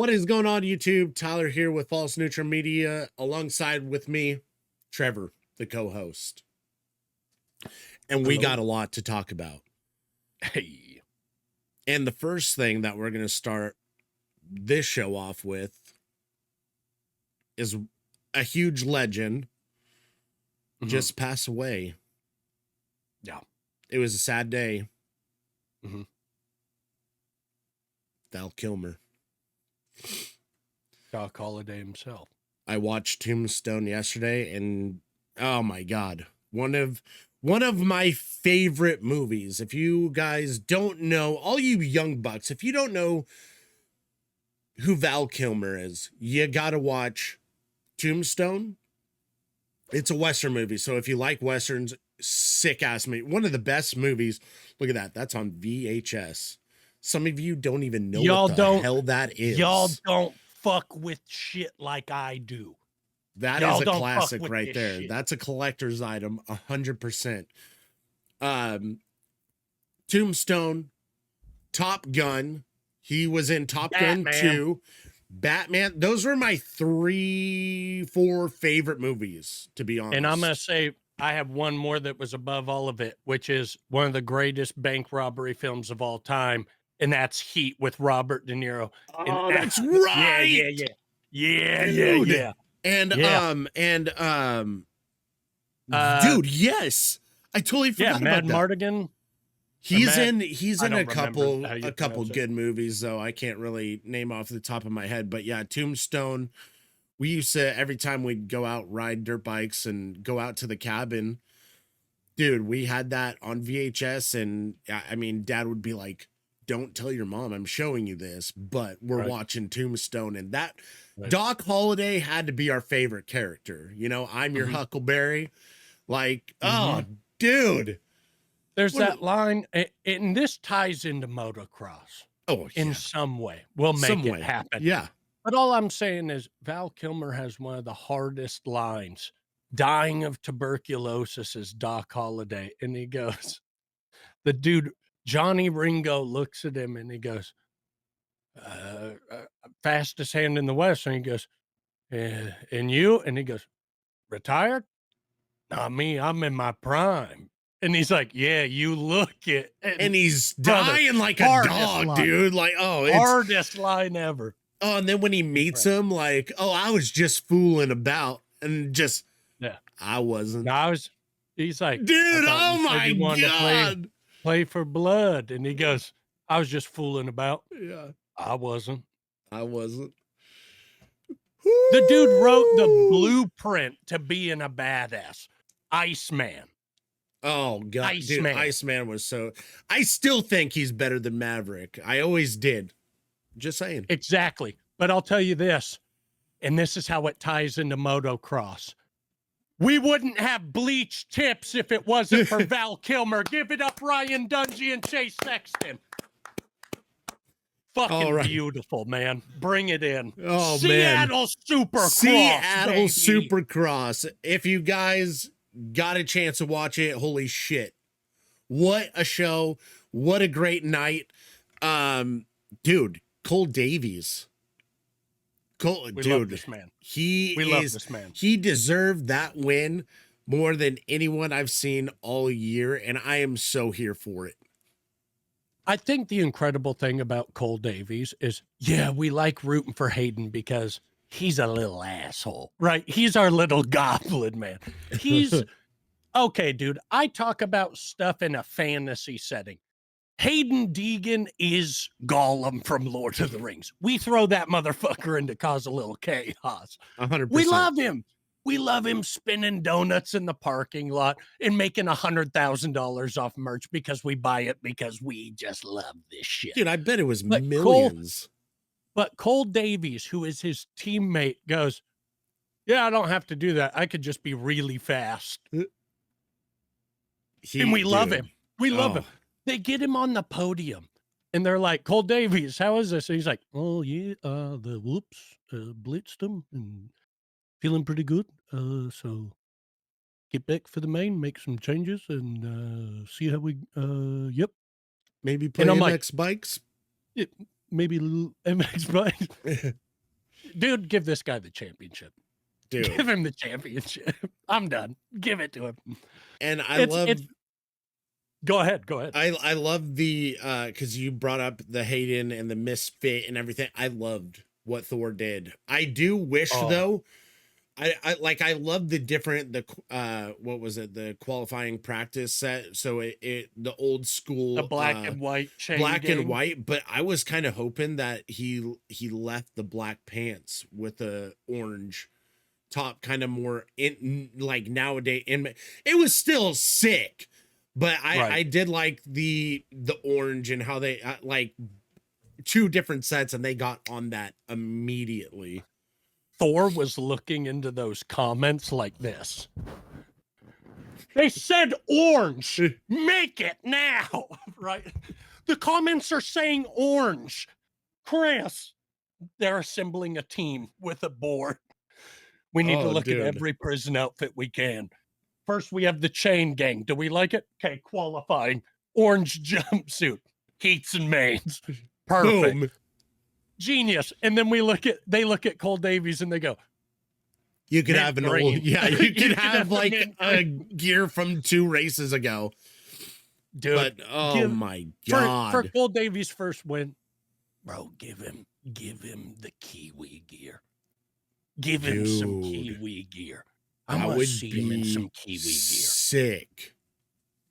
What is going on, YouTube? Tyler here with False Neutral Media, alongside with me, Trevor, the co-host. And we Hello. got a lot to talk about. Hey. And the first thing that we're going to start this show off with is a huge legend just passed away. Yeah. It was a sad day. Mhm. Val Kilmer. Doc Holliday himself. I watched Tombstone yesterday, and oh my God, one of my favorite movies. If you guys don't know, all you young bucks, if you don't know who Val Kilmer is, you gotta watch Tombstone. It's a Western movie, so if you like Westerns, sick ass movie. One of the best movies. Look at that. That's on VHS. Some of you don't even know what the hell that is. Y'all don't fuck with shit like I do. That is a classic right there. Shit. That's a collector's item, 100%. Tombstone, Top Gun. He was in Top Gun 2. Batman. Those were my 3-4 favorite movies, to be honest. And I'm going to say I have one more that was above all of it, which is one of the greatest bank robbery films of all time. And that's Heat with Robert De Niro. Oh, that's right. Yeah. Dude, yes. I totally forgot about that. Mardigan. He's in a couple good movies, though. I can't really name off the top of my head, but yeah, Tombstone. We used to, every time we'd go out, ride dirt bikes and go out to the cabin, dude, we had that on VHS. And I mean, Dad would be like, don't tell your mom I'm showing you this, but we're watching Tombstone. And that Doc Holliday had to be our favorite character. You know, I'm your Huckleberry. Like, oh, dude. There's that line, and this ties into motocross. Oh, yeah. In some way. We'll make it happen. Yeah. But all I'm saying is Val Kilmer has one of the hardest lines. Dying of tuberculosis is Doc Holliday. And he goes, the dude, Johnny Ringo, looks at him and he goes, fastest hand in the West. And he goes, and you? And he goes, retired? Not me. I'm in my prime. And he's like, yeah, you look it. And he's dying like a dog, dude. Like, oh, it's hardest line ever. Oh, and then when he meets him, like, oh, I was just fooling about. And just, I wasn't. No, he's like, dude, oh my God. Play for blood. And he goes, I was just fooling about. Yeah. I wasn't. The dude wrote the blueprint to being a badass. Iceman. Oh, God. Dude, Iceman was so... I still think he's better than Maverick. I always did. Just saying. Exactly. But I'll tell you this, and this is how it ties into motocross. We wouldn't have bleached tips if it wasn't for Val Kilmer. Give it up, Ryan Dungey and Chase Sexton. Fucking beautiful, man. Bring it in. Oh, Seattle man. Supercross. Seattle Supercross. If you guys got a chance to watch it, holy shit. What a show. What a great night. Dude, Cole Davies. We love this man. Love this man. He deserved that win more than anyone I've seen all year, and I am so here for it. I think the incredible thing about Cole Davies is, we like rooting for Hayden because he's a little asshole, right? He's our little goblin, man. He's okay, dude. I talk about stuff in a fantasy setting. Hayden Deegan is Gollum from Lord of the Rings. We throw that motherfucker in to cause a little chaos. 100%. We love him. We love him spinning donuts in the parking lot and making $100,000 off merch because we buy it because we just love this shit. Dude, I bet it was millions. But Cole Davies, who is his teammate, goes, I don't have to do that. I could just be really fast. And we love him. We love him. They get him on the podium and they're like, Cole Davies, how is this? And he's like, oh, yeah, the whoops blitzed him and feeling pretty good. So get back for the main, make some changes and see how we, maybe play MX bikes. maybe MX, but dude, give this guy the championship. Dude. Give him the championship. I'm done. Give it to him. And I love. Go ahead. I love the because you brought up the Hayden and the misfit and everything. I loved what Thor did. I do wish though. I love the different what was it, the qualifying practice set, so it the old school, the black and white chain and white, but I was kind of hoping that he left the black pants with the orange top, kind of more in like nowadays, and it was still sick, but I did like the orange and how they like two different sets and they got on that immediately. Thor was looking into those comments like this. They said orange. Make it now. Right? The comments are saying orange. Chris, they're assembling a team with a board. We need to look at every prison outfit we can. First, we have the chain gang. Do we like it? Okay, qualifying. Orange jumpsuit. Heats and mains. Perfect. Boom. Genius. And then they look at Cole Davies and they go, you could have an old, you could have like a gear from 2 races ago. Dude, but my God. For Cole Davies' first win, bro, give him the Kiwi gear. Give him some Kiwi gear. I want to see him in some Kiwi gear. Sick.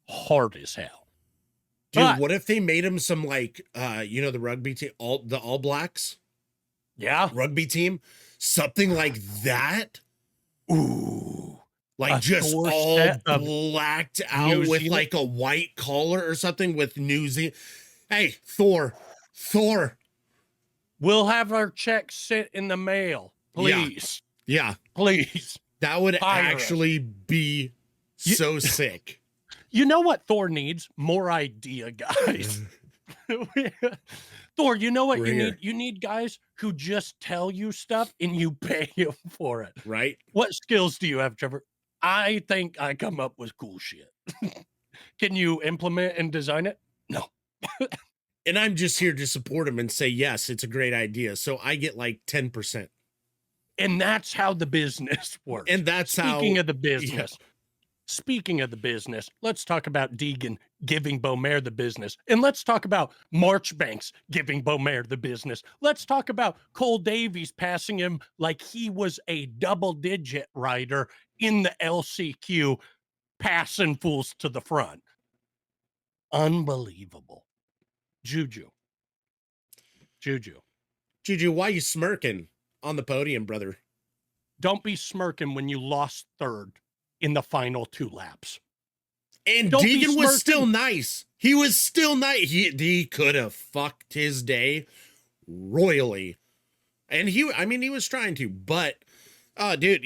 Hard as hell. Dude, what if they made him some like the rugby team, the All Blacks? Yeah. Rugby team? Something like that? Ooh. Like just all blacked out with like a white collar or something with New Zealand. Hey, Thor. We'll have our checks sent in the mail. Please. Yeah. Please. That would actually be so sick. You know what Thor needs? More idea guys. Thor, you know what you need? You need guys who just tell you stuff and you pay them for it. Right. What skills do you have, Trevor? I think I come up with cool shit. Can you implement and design it? No. And I'm just here to support him and say, yes, it's a great idea. So I get like 10%. And that's how the business works. And that's Speaking of the business. Yeah. Speaking of the business, let's talk about Deegan giving Beaumaire the business. And let's talk about Marchbanks giving Beaumaire the business. Let's talk about Cole Davies passing him like he was a double-digit rider in the LCQ, passing fools to the front. Unbelievable. Juju, why you smirking on the podium, brother? Don't be smirking when you lost third in the final 2 laps. And Deegan was still nice. He was still nice. He could have fucked his day royally. And he was trying to, but dude,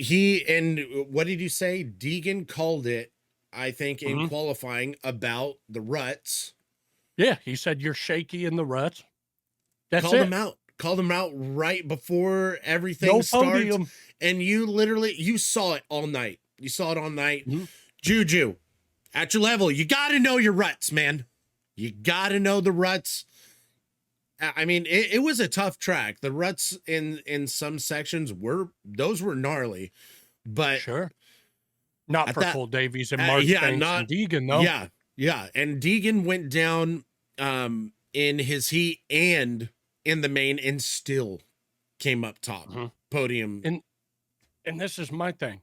what did you say? Deegan called it, I think, in qualifying about the ruts. Yeah, he said you're shaky in the ruts. That's Called him out right before everything starts. Podium. And you saw it all night. You saw it all night. Mm-hmm. Juju, at your level, you got to know your ruts, man. You got to know the ruts. I mean, it was a tough track. The ruts in some sections were gnarly, but sure, not for Cole Davies and Marchbanks and Deegan, though. Yeah, and Deegan went down in his heat and in the main, and still came up top podium. And this is my thing.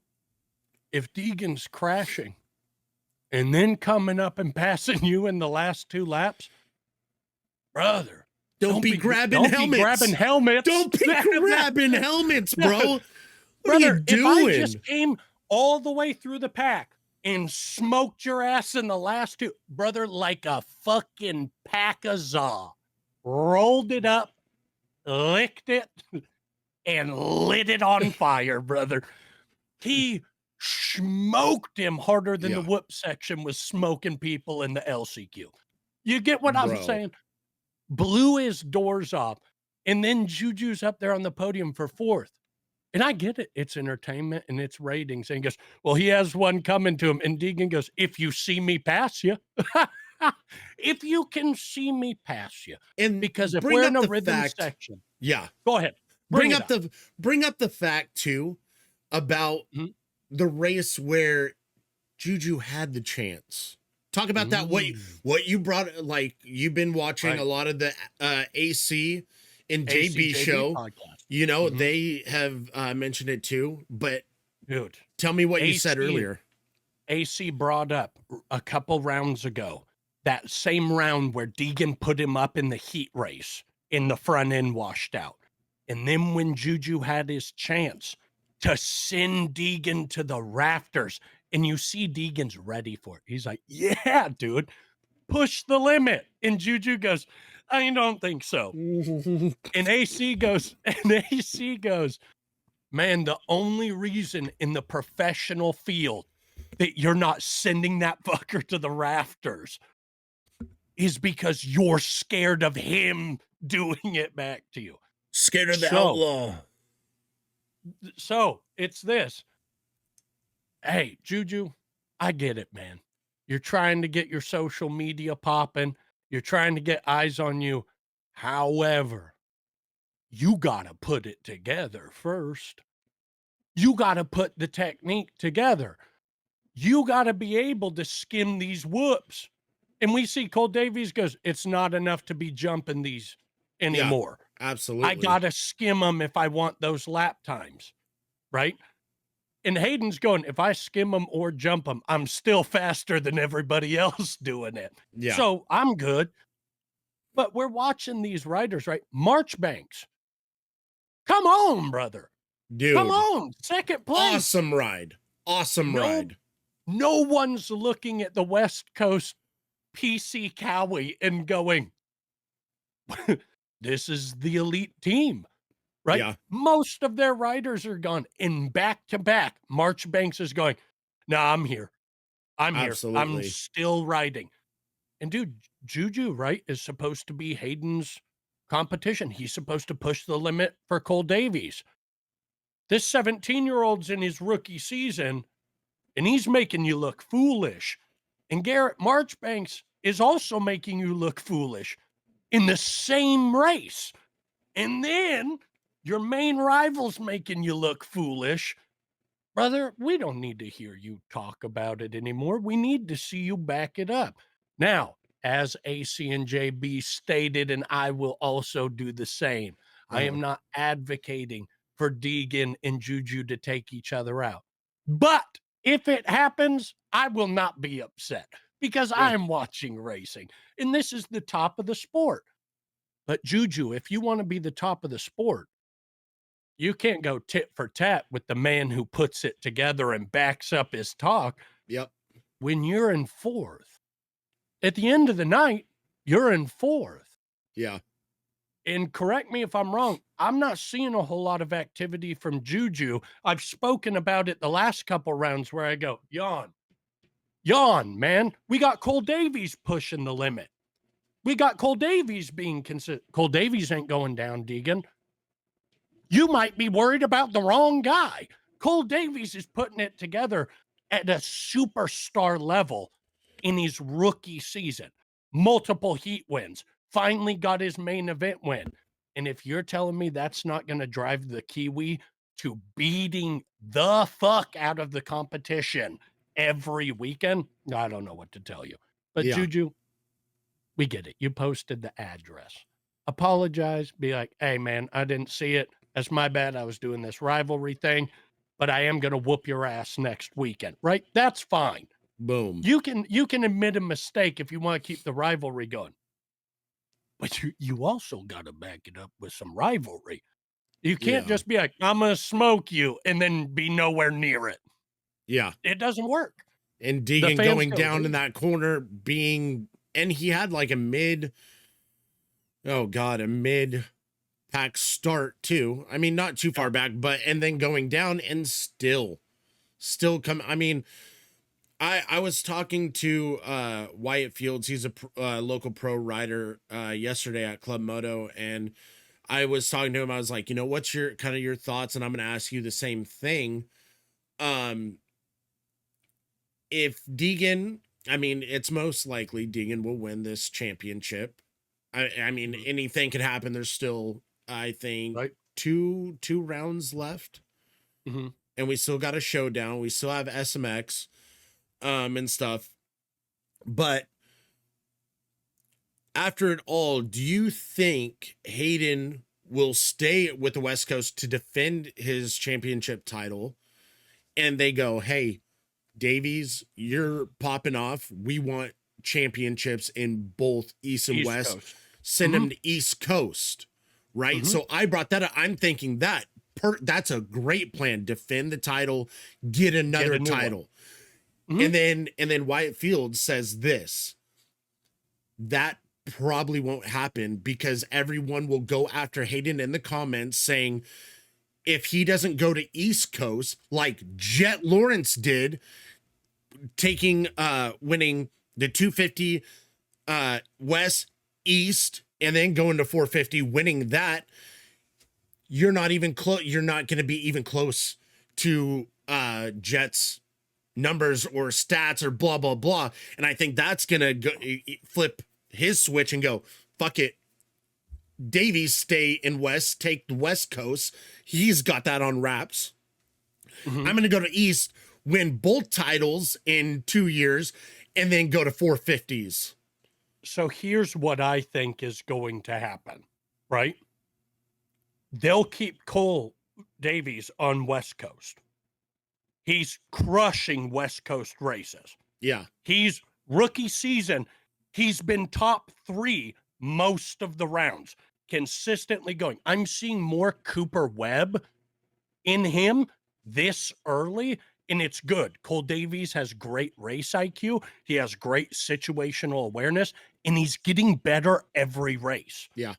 If Deegan's crashing and then coming up and passing you in the last 2 laps, brother, don't be grabbing helmets. Don't be grabbing helmets, bro. What are you doing? If I just came all the way through the pack and smoked your ass in the last 2, brother, like a fucking pack of za, rolled it up, licked it, and lit it on fire, brother. He smoked him harder than the whoop section was smoking people in the LCQ. You get what I'm saying? Blew his doors off. And then Juju's up there on the podium for 4th. And I get it. It's entertainment and it's ratings. And he goes, well, he has one coming to him. And Deegan goes, if you see me pass you. If you can see me pass you, And because if bring we're up in a the rhythm fact, section, yeah, go ahead. bring up the fact too about Mhm. the race where Juju had the chance. Talk about that. Mm. What you brought, like you've been watching a Right. lot of the AC and JB ACJB show. podcast. You know, Mhm. they have mentioned it too. But Dude, tell me what you said AC earlier. AC brought up a couple rounds ago, that same round where Deegan put him up in the heat race in the front end washed out. And then when Juju had his chance to send Deegan to the rafters, and you see Deegan's ready for it. He's like, yeah, dude, push the limit. And Juju goes, I don't think so. And AC goes, man, the only reason in the professional field that you're not sending that fucker to the rafters is because you're scared of him doing it back to you. Scared of the So, outlaw. so it's this. Hey, Juju, I get it, man. You're trying to get your social media popping. You're trying to get eyes on you. However, you got to put it together first. You got to put the technique together. You got to be able to skim these whoops. And we see Cole Davies goes, it's not enough to be jumping these anymore. Yeah, absolutely. I got to skim them if I want those lap times. Right. And Hayden's going, if I skim them or jump them, I'm still faster than everybody else doing it. Yeah. So I'm good. But we're watching these riders, right? Marchbanks. Come on, brother. Dude. Come on. Second place. Awesome ride. Awesome ride. No one's looking at the West Coast PC Cowie and going, this is the elite team, right? Yeah. Most of their riders are gone. In back-to-back, Marchbanks is going, no, I'm here. I'm here. I'm still riding. And dude, Juju, right, is supposed to be Hayden's competition. He's supposed to push the limit for Cole Davies. This 17-year-old's in his rookie season, and he's making you look foolish. And Garrett Marchbanks is also making you look foolish in the same race. And then your main rival's making you look foolish. Brother, we don't need to hear you talk about it anymore. We need to see you back it up. Now, as AC and JB stated, and I will also do the same, I am not advocating for Deegan and Juju to take each other out. But if it happens, I will not be upset because I am watching racing, and this is the top of the sport. But Juju, if you want to be the top of the sport, you can't go tit for tat with the man who puts it together and backs up his talk. Yep. When you're in fourth, at the end of the night, you're in fourth. Yeah. And correct me if I'm wrong, I'm not seeing a whole lot of activity from Juju. I've spoken about it the last couple rounds where I go, yawn, man. We got Cole Davies pushing the limit. We got Cole Davies being considered. Cole Davies ain't going down, Deegan. You might be worried about the wrong guy. Cole Davies is putting it together at a superstar level in his rookie season. Multiple heat wins. Finally got his main event win. And if you're telling me that's not going to drive the Kiwi to beating the fuck out of the competition every weekend, I don't know what to tell you. But Juju, we get it. You posted the address. Apologize. Be like, hey, man, I didn't see it. That's my bad. I was doing this rivalry thing, but I am going to whoop your ass next weekend, right? That's fine. Boom. You can admit a mistake if you want to keep the rivalry going. But you also got to back it up with some rivalry. You can't just be like, I'm going to smoke you and then be nowhere near it. Yeah. It doesn't work. And Deegan going down in that corner and he had like a mid pack start too. I mean, not too far back, and then going down and still come. I mean, I was talking to Wyatt Fields. He's a local pro rider yesterday at Club Moto, and I was talking to him. I was like, what's your thoughts? And I'm going to ask you the same thing. If Deegan I mean, it's most likely Deegan will win this championship. I mean, anything could happen. There's still, I think, right? two rounds left, and we still got a showdown. We still have SMX, and stuff. But after it all, do you think Hayden will stay with the West Coast to defend his championship title? And they go, hey, Davies, you're popping off. We want championships in both East and West. Coast. Send them to East Coast, right? So I brought that up. I'm thinking that's a great plan. Defend the title, get another title. And then Wyatt Fields says this. That probably won't happen because everyone will go after Hayden in the comments saying, if he doesn't go to East Coast like Jet Lawrence did, winning the 250 West, East, and then going to 450, winning that, you're not even close. You're not going to be even close to Jet's numbers or stats or blah, blah, blah. And I think that's going to flip his switch and go, fuck it. Davies stay in West, take the West Coast. He's got that on wraps. I'm going to go to East, win both titles in 2 years, and then go to 450s. So here's what I think is going to happen, right? They'll keep Cole Davies on West Coast. He's crushing West Coast races. Yeah. He's rookie season. He's been top 3 most of the rounds, consistently going. I'm seeing more Cooper Webb in him this early, and it's good. Cole Davies has great race IQ. He has great situational awareness, and he's getting better every race. Yeah.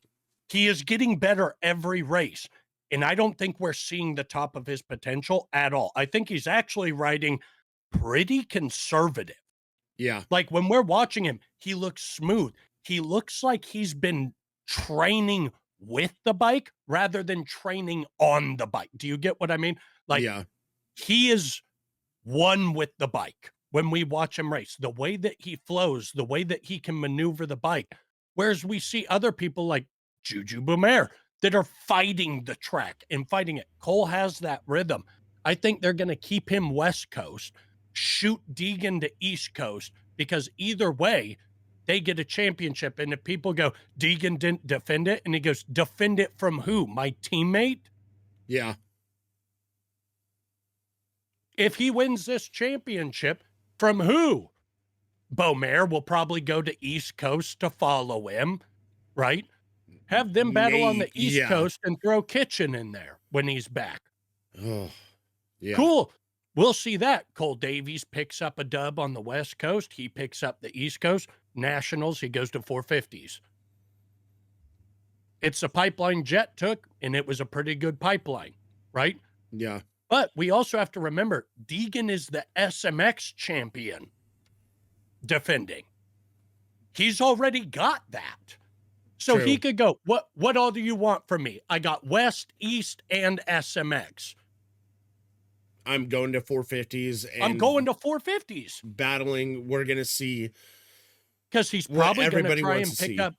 He is getting better every race. And I don't think we're seeing the top of his potential at all. I think he's actually riding pretty conservative. Yeah. Like when we're watching him, he looks smooth. He looks like he's been training with the bike rather than training on the bike. Do you get what I mean? Like, he is one with the bike when we watch him race. The way that he flows, the way that he can maneuver the bike. Whereas we see other people like Juju Boumer that are fighting the track and fighting it. Cole has that rhythm. I think they're going to keep him West Coast, shoot Deegan to East Coast, because either way, they get a championship. And if people go, Deegan didn't defend it, and he goes, defend it from who? My teammate? Yeah. If he wins this championship, from who? Boumer will probably go to East Coast to follow him, right? Have them battle on the East Coast and throw Kitchen in there when he's back. Oh, yeah. Cool. We'll see that. Cole Davies picks up a dub on the West Coast. He picks up the East Coast. Nationals, he goes to 450s. It's a pipeline Jet took, and it was a pretty good pipeline, right? Yeah. But we also have to remember, Deegan is the SMX champion defending. He's already got that. So True. he could go, what all do you want from me? I got West, East, and SMX. I'm going to 450s. And I'm going to 450s. Battling, we're going to see. Because he's probably going to try and pick up.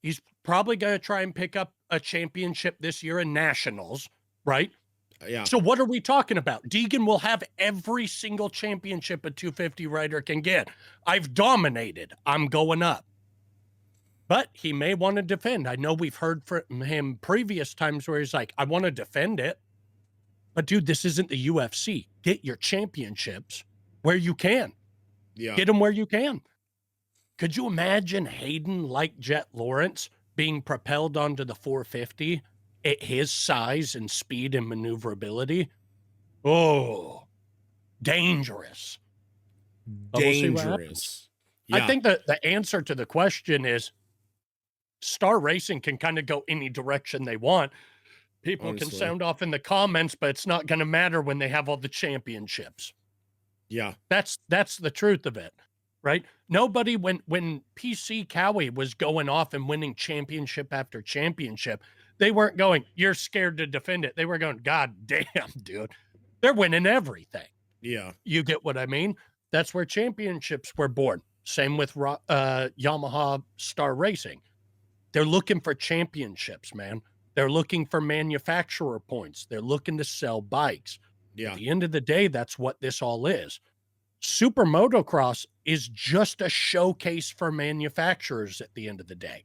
He's probably going to try and pick up a championship this year in Nationals, right? Yeah. So what are we talking about? Deegan will have every single championship a 250 rider can get. I've dominated. I'm going up. But he may want to defend. I know we've heard from him previous times where he's like, I want to defend it. But dude, this isn't the UFC. Get your championships where you can. Yeah. Get them where you can. Could you imagine Hayden, like Jet Lawrence, being propelled onto the 450 at his size and speed and maneuverability? Oh, dangerous. Dangerous. I think that the answer to the question is Star Racing can kind of go any direction they want. People can sound off in the comments, but it's not going to matter when they have all the championships. Yeah. That's the truth of it, right? Nobody, when PC Cowie was going off and winning championship after championship, they weren't going, you're scared to defend it. They were going, God damn, dude, they're winning everything. Yeah. You get what I mean? That's where championships were born. Same with Yamaha Star Racing. They're looking for championships, man. They're looking for manufacturer points. They're looking to sell bikes. Yeah. At the end of the day, that's what this all is. Super Motocross is just a showcase for manufacturers at the end of the day.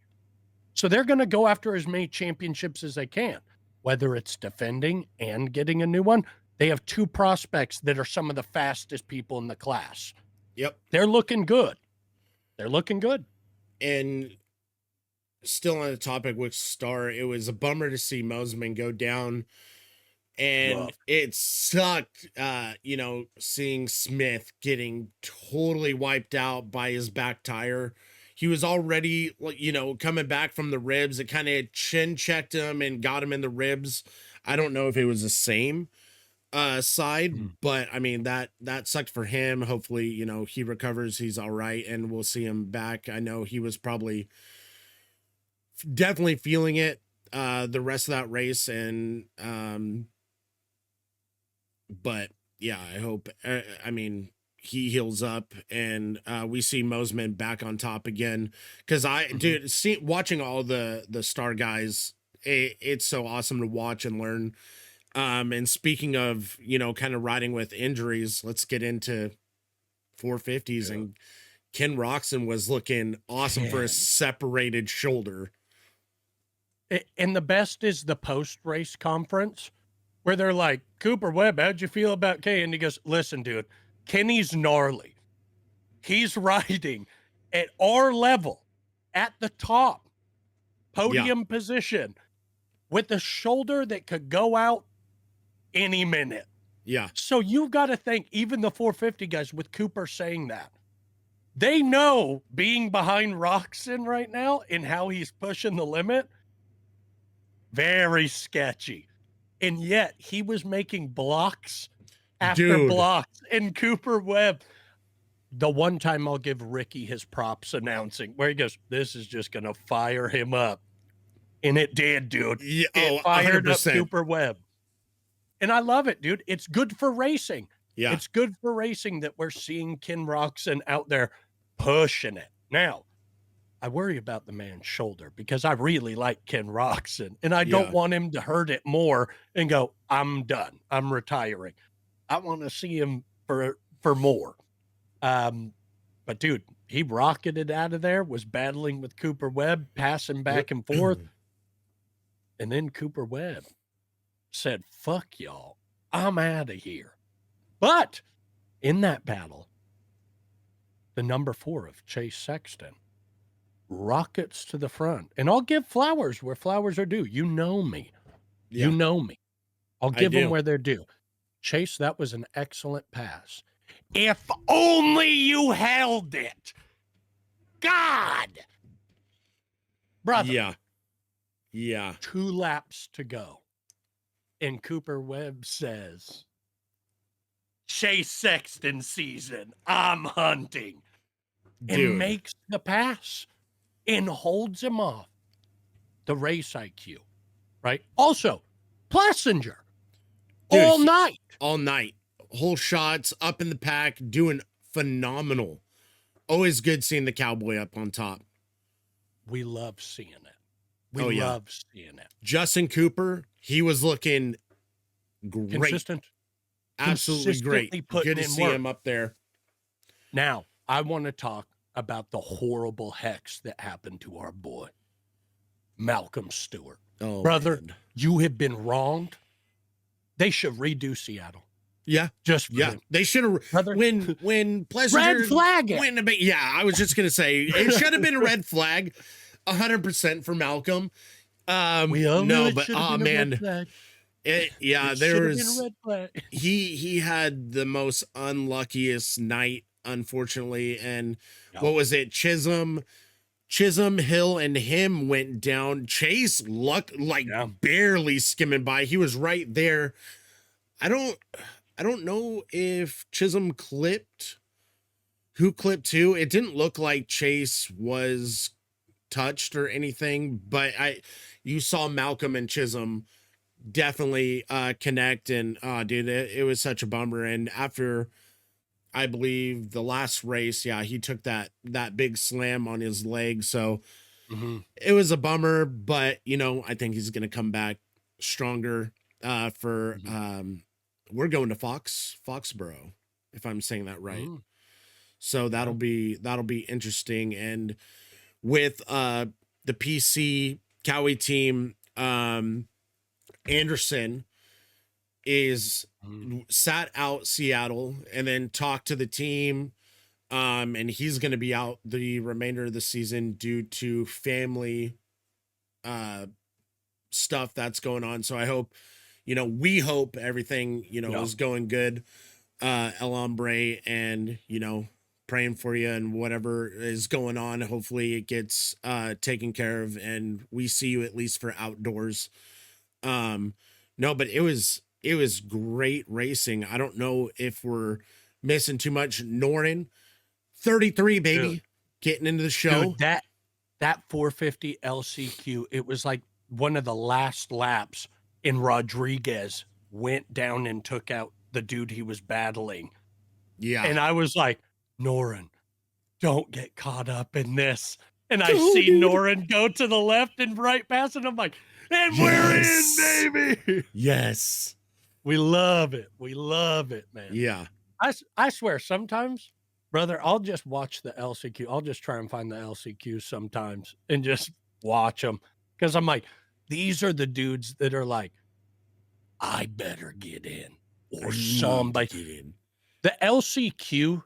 So they're going to go after as many championships as they can, whether it's defending and getting a new one. They have 2 prospects that are some of the fastest people in the class. Yep. They're looking good. They're looking good. And still on the topic with Star, it was a bummer to see Mosiman go down. And it sucked, seeing Smith getting totally wiped out by his back tire. He was already, coming back from the ribs. It kind of chin checked him and got him in the ribs. I don't know if it was the same side, but I mean, that sucked for him. Hopefully, he recovers. He's all right. And we'll see him back. I know he was probably definitely feeling it the rest of that race. And, but yeah, I hope, he heals up and we see Mosiman back on top again. Cause watching all the Star guys, it's so awesome to watch and learn. And speaking of, kind of riding with injuries, let's get into 450s. Yeah. And Ken Roczen was looking awesome for a separated shoulder. And the best is the post-race conference where they're like, Cooper Webb, how'd you feel about Kenny? And he goes, listen, dude, Kenny's gnarly. He's riding at our level, at the top, podium position, with a shoulder that could go out any minute. Yeah. So you've got to think, even the 450 guys, with Cooper saying that, they know being behind Roczen right now and how he's pushing the limit, very sketchy. And yet he was making blocks after blocks. And Cooper Webb, the one time I'll give Ricky his props announcing, where he goes, this is just going to fire him up. And it did, dude. Yeah, it fired 100%. Up Cooper Webb. And I love it, dude. It's good for racing. Yeah. It's good for racing that we're seeing Ken Roczen out there pushing it. Now, I worry about the man's shoulder because I really like Ken Roczen, and I don't want him to hurt it more and go, I'm done. I'm retiring. I want to see him for more. But dude, he rocketed out of there, was battling with Cooper Webb, passing back and forth. And then Cooper Webb said, fuck y'all, I'm out of here. But in that battle, the number 4 of Chase Sexton rockets to the front. And I'll give flowers where flowers are due. You know me. Yeah. You know me. I'll give them where they're due. Chase, that was an excellent pass. If only you held it. God. Brother. Yeah. 2 laps to go. And Cooper Webb says, Chase Sexton season, I'm hunting. Dude. And makes the pass and holds him off. The race IQ, right? Also, Plessinger, all night. Whole shots, up in the pack, doing phenomenal. Always good seeing the cowboy up on top. We love seeing it. We love seeing it. Justin Cooper, he was looking great. Consistent. Absolutely great. Good to see him up there. Now, I want to talk about the horrible hex that happened to our boy, Malcolm Stewart. Oh, brother, man. You have been wronged. They should redo Seattle. Yeah. Just for him. They should have when Plessinger red flag it. I was just gonna say it should have been a red flag, 100% for Malcolm. He had the most unluckiest night, unfortunately. And what was it? Chisholm, Hill, and him went down. Chase barely skimming by. He was right there. I don't know if Chisholm clipped. Who clipped who? It didn't look like Chase was touched or anything, but you saw Malcolm and Chisholm definitely connect, and dude, it was such a bummer. And after I believe the last race, yeah, he took that big slam on his leg. So it was a bummer, but I think he's going to come back stronger for we're going to Foxborough, if I'm saying that right. So that'll be interesting. And with the PC Cowie team, Anderson is sat out Seattle and then talked to the team. And he's going to be out the remainder of the season due to family stuff that's going on. So I hope, we hope everything, is going good. El Hombre, and, praying for you and whatever is going on. Hopefully it gets taken care of and we see you at least for outdoors. No, but it was great racing. I don't know if we're missing too much. Noren, 33, baby, dude, getting into the show. Dude, that 450 LCQ, it was like one of the last laps, and Rodriguez went down and took out the dude he was battling. Yeah. And I was like, Noren, don't get caught up in this. And I see Noren go to the left and right past, and I'm like, and we're in, baby. Yes. We love it. We love it, man. Yeah. I swear, sometimes, brother, I'll just watch the LCQ. I'll just try and find the LCQ sometimes and just watch them. Because I'm like, these are the dudes that are like, I better get in. Or somebody. Get in. The LCQ,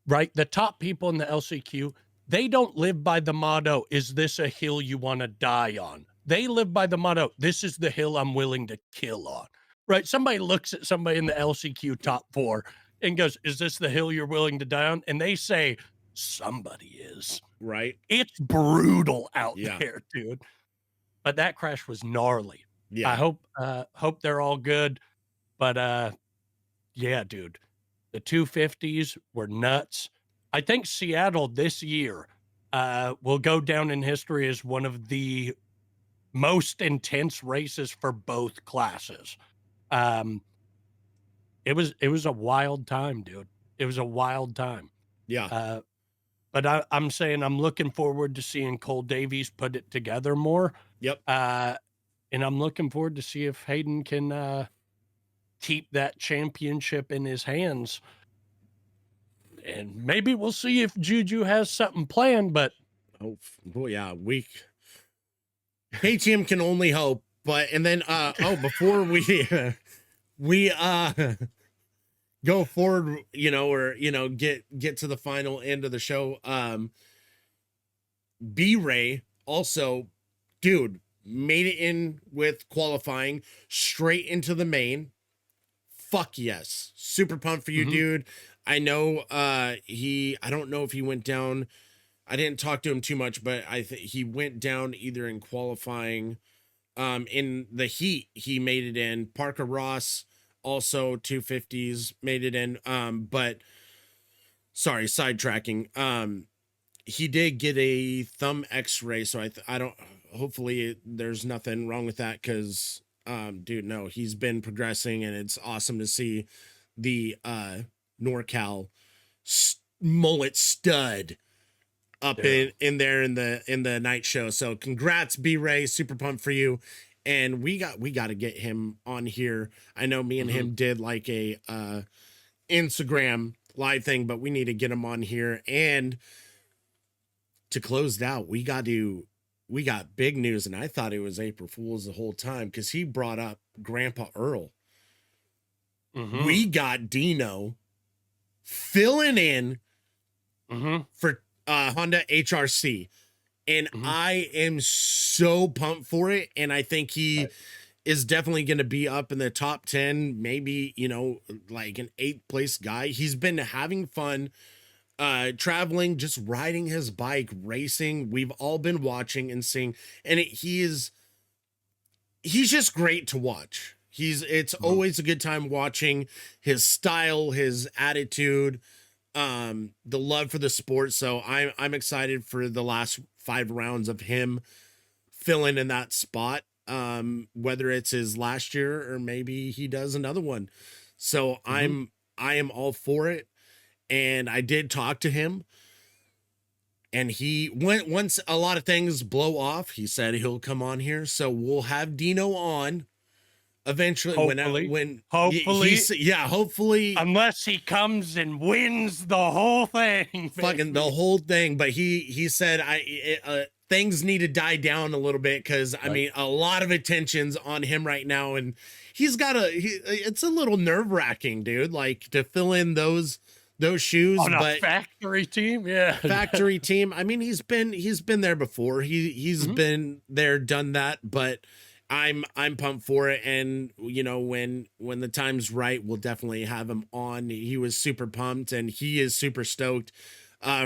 right? The top people in the LCQ, they don't live by the motto, is this a hill you want to die on? They live by the motto, this is the hill I'm willing to kill on, right? Somebody looks at somebody in the LCQ top 4 and goes, is this the hill you're willing to die on? And they say, somebody is. Right. It's brutal out there, dude. But that crash was gnarly. Yeah. I hope they're all good. But yeah, dude, the 250s were nuts. I think Seattle this year will go down in history as one of the most intense races for both classes. It was a wild time, dude. It was a wild time. Yeah. But I'm saying I'm looking forward to seeing Cole Davies put it together more. Yep. And I'm looking forward to see if Hayden can keep that championship in his hands. And maybe we'll see if Juju has something planned, but boy, yeah, KTM can only hope. But and then before we go forward, or get to the final end of the show, B-Ray also, dude, made it in with qualifying straight into the main. Fuck yes. Super pumped for you, dude. I know I don't know if he went down. I didn't talk to him too much, but I think he went down either in qualifying. In the heat, he made it in. Parker Ross also 250s made it in. But sorry, sidetracking. He did get a thumb X-ray, so I don't. Hopefully, there's nothing wrong with that because, dude, no, he's been progressing, and it's awesome to see the NorCal mullet stud up in there in the night show. So congrats, B-Ray, super pumped for you. And we got to get him on here. I know me and him did like a Instagram live thing, but we need to get him on here. And to close it out, we got big news, and I thought it was April Fool's the whole time because he brought up Grandpa Earl. We got Dino filling in for Honda HRC, and I am so pumped for it. And I think he is definitely going to be up in the top 10, maybe, like an 8th place guy. He's been having fun, traveling, just riding his bike, racing. We've all been watching and seeing, and he's just great to watch. It's always a good time watching his style, his attitude, the love for the sport. So I'm excited for the last 5 rounds of him filling in that spot. Whether it's his last year or maybe he does another one. So I am all for it. and I did talk to him, and he went once a lot of things blow off. He said he'll come on here, so we'll have Dino on eventually. Hopefully, hopefully, unless he comes and wins the whole thing, fucking the whole thing. But he said things need to die down a little bit because I mean a lot of attention's on him right now, and it's a little nerve wracking, dude. Like to fill in those shoes on a factory team. Factory team. I mean, he's been there before. He's been there, done that, but I'm pumped for it. And you know, when the time's right, we'll definitely have him on. He was super pumped, and he is super stoked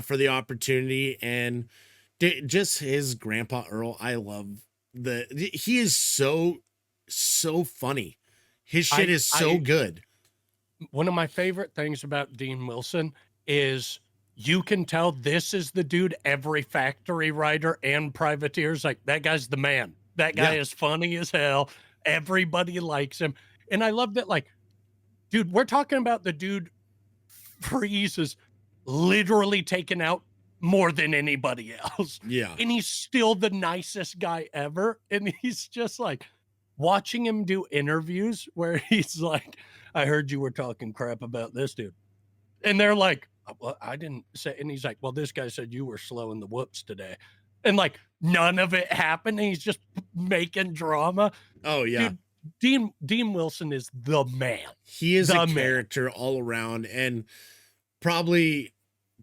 for the opportunity. And just his grandpa Earl, I love he is so funny. His shit is so good. One of my favorite things about Dean Wilson is you can tell this is the dude every factory rider and privateer's like, that guy's the man. That guy is funny as hell. Everybody likes him. And I love that, like, dude, we're talking about the dude Freeze is literally taken out more than anybody else. Yeah. And he's still the nicest guy ever. And he's just like watching him do interviews where he's like, I heard you were talking crap about this dude. And they're like, well, I didn't say. And he's like, well, this guy said you were slow in the whoops today. And like none of it happened. And he's just making drama. Oh, yeah. Dude, Dean Wilson is the man. He is a character all around, and probably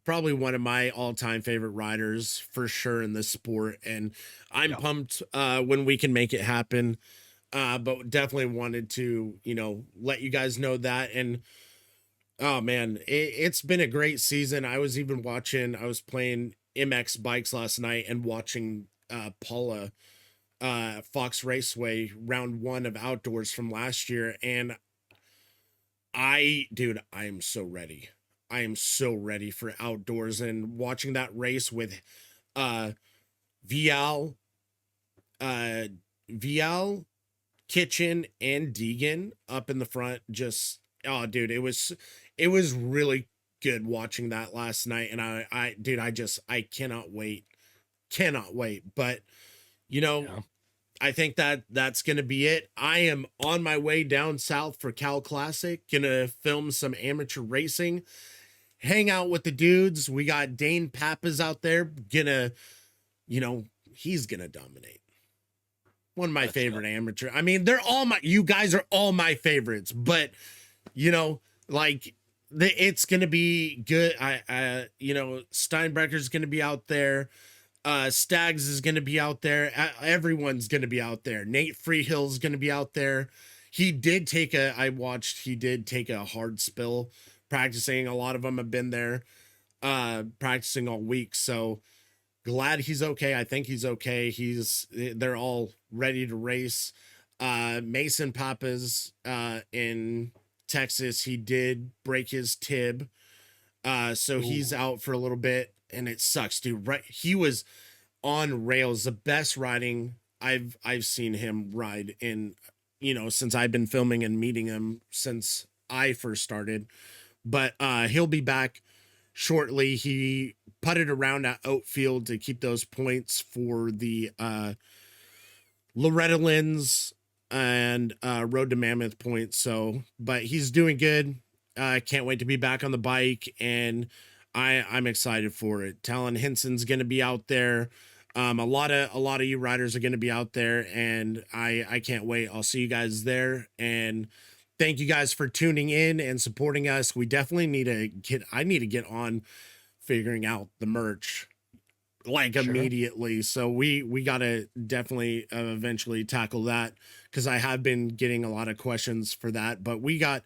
one of my all-time favorite riders for sure in this sport. And I'm pumped when we can make it happen. But definitely wanted to, you know, let you guys know that. And oh man, it's been a great season. I was playing MX bikes last night and watching Paula Fox Raceway round 1 of outdoors from last year. And I am so ready. I am so ready for outdoors, and watching that race with Vial, Kitchen, and Deegan up in the front. Just, oh dude, it was really good watching that last night. And I cannot wait. But you know, I think that's gonna be it. I am on my way down south for Cal Classic, gonna film some amateur racing, hang out with the dudes. We got Dane Pappas out there, gonna, you know, he's gonna dominate. One of my favorite amateur. I mean, you guys are all my favorites, but you know, like it's going to be good. You know, Steinbrecker's going to be out there. Staggs is going to be out there. Everyone's going to be out there. Nate Freehill's going to be out there. He did take a hard spill practicing. A lot of them have been there, practicing all week. So glad he's okay. I think he's okay. They're all ready to race. Mason Pappas in Texas, he did break his tib. So he's out for a little bit, and it sucks, dude. Right. He was on rails, the best riding I've seen him ride in, you know, since I've been filming and meeting him since I first started. But he'll be back shortly. He putted around at Oatfield to keep those points for the Loretta Lynn's and Road to Mammoth points. So, but he's doing good. I can't wait to be back on the bike, and I'm excited for it. Talon Henson's going to be out there. A lot of you riders are going to be out there, and I can't wait. I'll see you guys there, and thank you guys for tuning in and supporting us. We definitely I need to get on figuring out the merch like immediately. So we got to definitely eventually tackle that, because I have been getting a lot of questions for that, but we got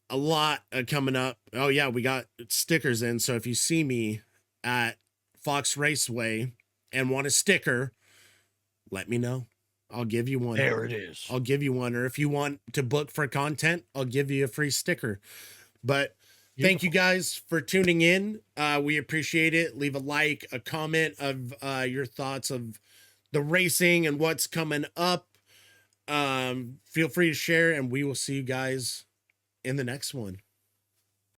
a lot coming up. Oh yeah, we got stickers in. So if you see me at Fox Raceway and want a sticker, let me know. I'll give you one. There it is. I'll give you one. Or if you want to book for content, I'll give you a free sticker. But thank you guys for tuning in. We appreciate it. Leave a like, a comment of your thoughts of the racing and what's coming up. Feel free to share, and we will see you guys in the next one.